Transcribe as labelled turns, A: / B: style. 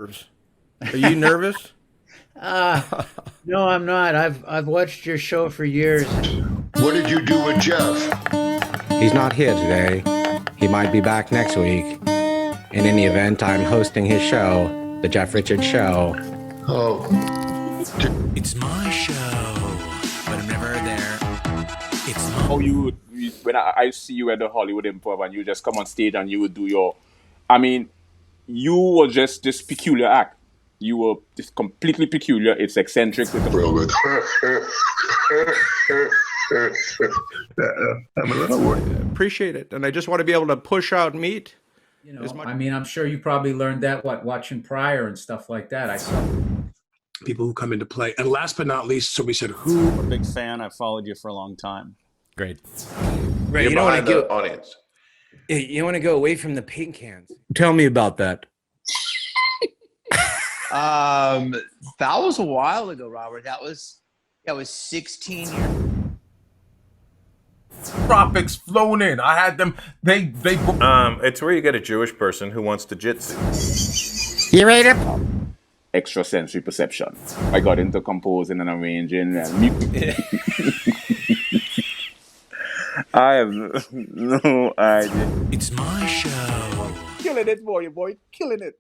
A: Are you nervous?
B: No, I'm not. I've watched your show for years.
C: What did you do with Jeff?
D: He's not here today. He might be back next week. In any event, I'm hosting his show, The Jeff Richards Show.
C: Oh.
E: It's my show, but I'm never there. It's my...
F: Oh, when I see you at the Hollywood Improv and you just come on stage and you would do your... I mean, you were just this peculiar act. You were just completely peculiar. It's eccentric.
C: Real good. I'm a little worried.
A: Appreciate it. And I just want to be able to push out meat.
B: You know, I mean, I'm sure you probably learned that watching Pryor and stuff like that. I saw
G: people who come into play. And last but not least, so we said, who?
H: I'm a big fan. I've followed you for a long time.
A: Great.
D: Right,
C: You're
D: you don't want
C: behind
D: to
C: the
D: go.
C: audience.
D: You want to go away from the paint cans.
A: Tell me about that.
I: That was a while ago, Robert. That was 16 years.
J: Tropics flown in. I had them. They.
K: It's where you get a Jewish person who wants to jitsu.
D: You ready to?
F: Extrasensory perception. I got into composing and arranging. And I have no idea.
E: It's my show.
F: Killing it, boy. Killing it.